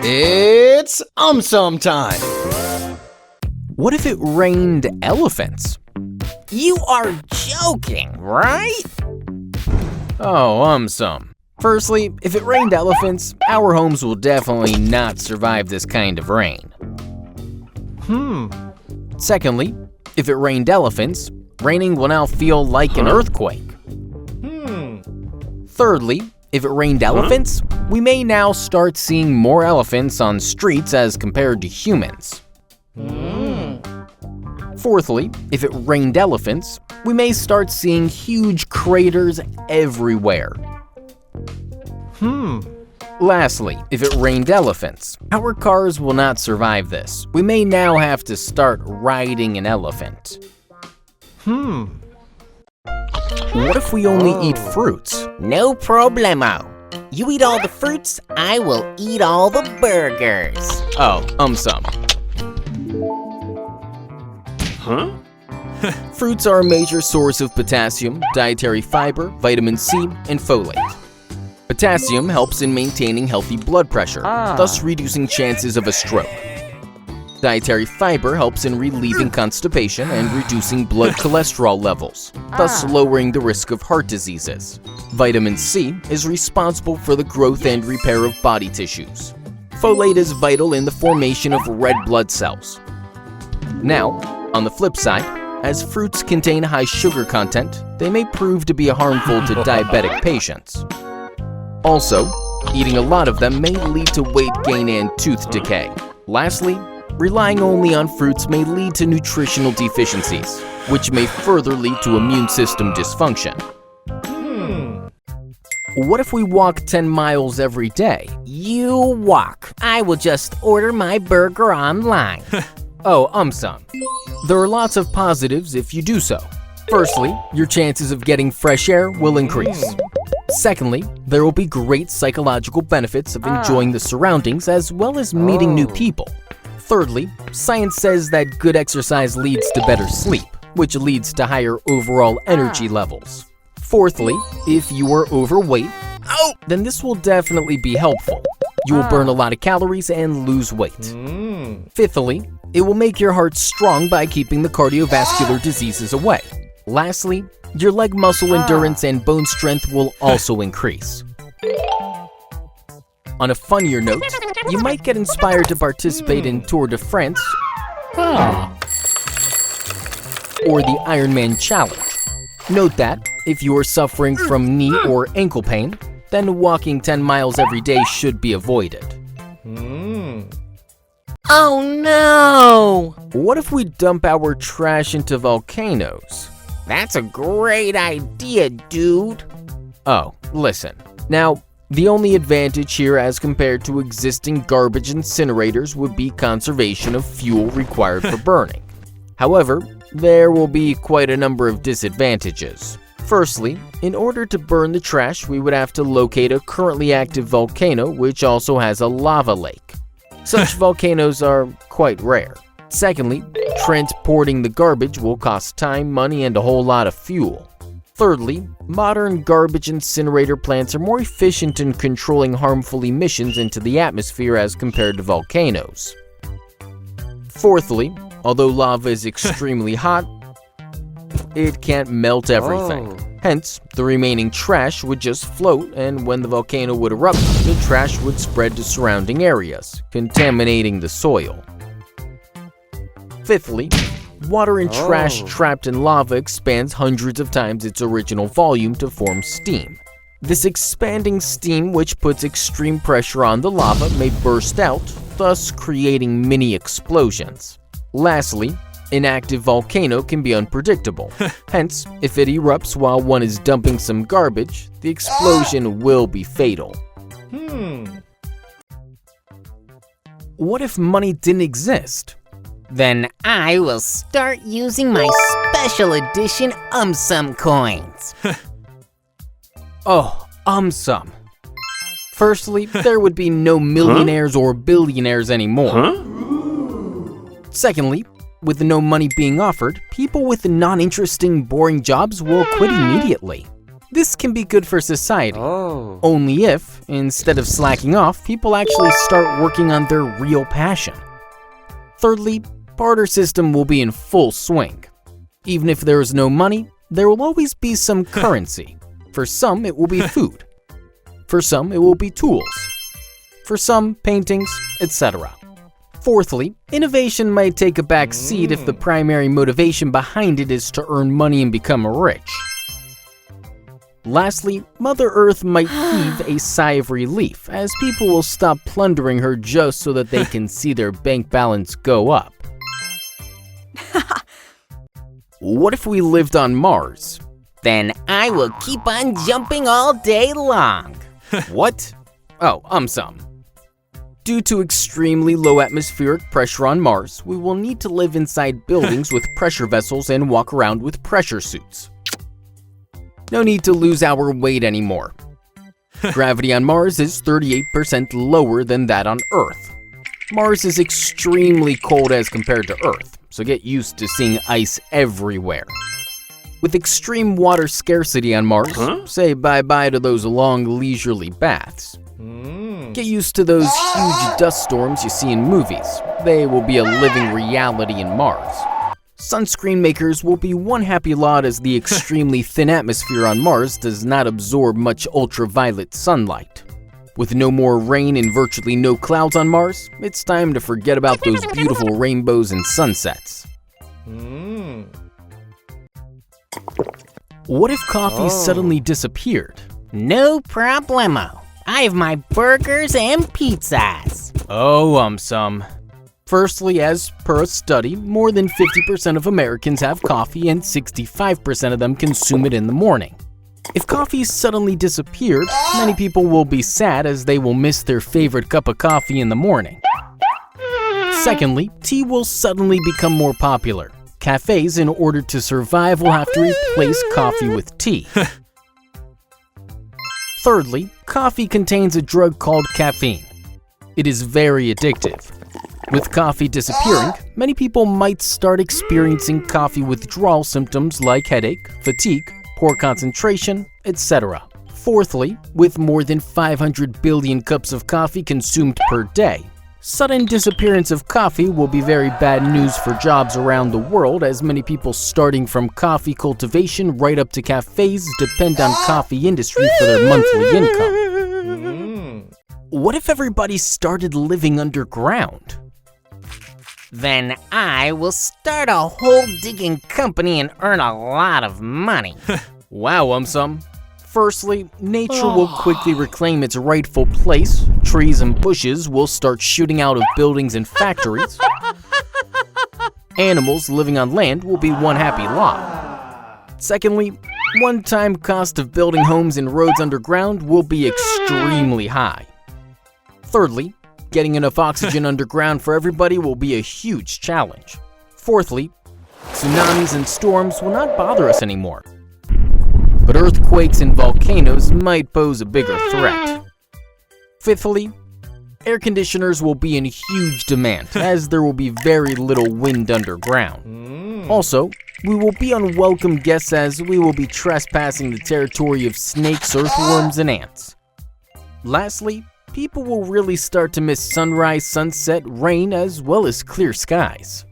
It's AumSum time! What if it rained elephants? You are joking, right? Oh, AumSum. Firstly, if it rained elephants, our homes will definitely not survive this kind of rain. Secondly, if it rained elephants, raining will now feel like an earthquake. Thirdly, if it rained elephants, we may now start seeing more elephants on streets as compared to humans. Fourthly, if it rained elephants, we may start seeing huge craters everywhere. Lastly, if it rained elephants, our cars will not survive this. We may now have to start riding an elephant. What if we only eat fruits? No problemo. You eat all the fruits, I will eat all the burgers. Oh, AumSum. Fruits are a major source of potassium, dietary fiber, vitamin C, and folate. Potassium helps in maintaining healthy blood pressure, thus reducing chances of a stroke. Dietary fiber helps in relieving constipation and reducing blood cholesterol levels, thus lowering the risk of heart diseases. Vitamin C is responsible for the growth and repair of body tissues. Folate is vital in the formation of red blood cells. Now, on the flip side, as fruits contain high sugar content, they may prove to be harmful to diabetic patients. Also, eating a lot of them may lead to weight gain and tooth decay. Lastly, relying only on fruits may lead to nutritional deficiencies, which may further lead to immune system dysfunction. What if we walk 10 miles every day? You walk. I will just order my burger online. Oh, AumSum. There are lots of positives if you do so. Firstly, your chances of getting fresh air will increase. Secondly, there will be great psychological benefits of enjoying the surroundings as well as meeting new people. Thirdly, science says that good exercise leads to better sleep, which leads to higher overall energy levels. Fourthly, if you are overweight, then this will definitely be helpful. You will burn a lot of calories and lose weight. Fifthly, it will make your heart strong by keeping the cardiovascular diseases away. Lastly, your leg muscle endurance and bone strength will also increase. On a funnier note, you might get inspired to participate in Tour de France or the Ironman Challenge. Note that if you are suffering from knee or ankle pain, then walking 10 miles every day should be avoided. Oh no! What if we dump our trash into volcanoes? That's a great idea, dude. Oh, listen. Now, the only advantage here as compared to existing garbage incinerators would be conservation of fuel required for burning. However, there will be quite a number of disadvantages. Firstly, in order to burn the trash, we would have to locate a currently active volcano which also has a lava lake. Such volcanoes are quite rare. Secondly, transporting the garbage will cost time, money, and a whole lot of fuel. Thirdly, modern garbage incinerator plants are more efficient in controlling harmful emissions into the atmosphere as compared to volcanoes. Fourthly, although lava is extremely hot, it can't melt everything. Hence, the remaining trash would just float, and when the volcano would erupt, the trash would spread to surrounding areas, contaminating the soil. Fifthly, water and trash trapped in lava expands hundreds of times its original volume to form steam. This expanding steam, which puts extreme pressure on the lava, may burst out, thus creating mini explosions. Lastly, an active volcano can be unpredictable. Hence, if it erupts while one is dumping some garbage, the explosion will be fatal. What if money didn't exist? Then I will start using my special edition AumSum coins. Oh, AumSum. Firstly, there would be no millionaires or billionaires anymore. Secondly, with no money being offered, people with non-interesting, boring jobs will quit immediately. This can be good for society, only if, instead of slacking off, people actually start working on their real passion. Thirdly, barter system will be in full swing. Even if there is no money, there will always be some currency. For some, it will be food. For some, it will be tools. For some, paintings, etc. Fourthly, innovation might take a back seat if the primary motivation behind it is to earn money and become rich. Lastly, Mother Earth might heave a sigh of relief, as people will stop plundering her just so that they can see their bank balance go up. What if we lived on Mars? Then I will keep on jumping all day long. What? Oh, AumSum. Due to extremely low atmospheric pressure on Mars, we will need to live inside buildings with pressure vessels and walk around with pressure suits. No need to lose our weight anymore. Gravity on Mars is 38% lower than that on Earth. Mars is extremely cold as compared to Earth, so get used to seeing ice everywhere. With extreme water scarcity on Mars, say bye-bye to those long leisurely baths. Get used to those huge dust storms you see in movies. They will be a living reality in Mars. Sunscreen makers will be one happy lot as the extremely thin atmosphere on Mars does not absorb much ultraviolet sunlight. With no more rain and virtually no clouds on Mars, it's time to forget about those beautiful rainbows and sunsets. What if coffee suddenly disappeared? No problemo. I have my burgers and pizzas. Oh, AumSum. Firstly, as per a study, more than 50% of Americans have coffee and 65% of them consume it in the morning. If coffee suddenly disappeared, many people will be sad as they will miss their favorite cup of coffee in the morning. Secondly, tea will suddenly become more popular. Cafes, in order to survive, will have to replace coffee with tea. Thirdly, coffee contains a drug called caffeine. It is very addictive. With coffee disappearing, many people might start experiencing coffee withdrawal symptoms like headache, fatigue, poor concentration, etc. Fourthly, with more than 500 billion cups of coffee consumed per day, sudden disappearance of coffee will be very bad news for jobs around the world, as many people starting from coffee cultivation right up to cafes depend on coffee industry for their monthly income. What if everybody started living underground? Then I will start a hole digging company and earn a lot of money. Wow, AumSum. Firstly, nature will quickly reclaim its rightful place. Trees and bushes will start shooting out of buildings and factories. Animals living on land will be one happy lot. Secondly, one-time cost of building homes and roads underground will be extremely high. Thirdly, getting enough oxygen underground for everybody will be a huge challenge. Fourthly, tsunamis and storms will not bother us anymore. But earthquakes and volcanoes might pose a bigger threat. Fifthly, air conditioners will be in huge demand, as there will be very little wind underground. Also, we will be unwelcome guests as we will be trespassing the territory of snakes, earthworms, and ants. Lastly, people will really start to miss sunrise, sunset, rain, as well as clear skies.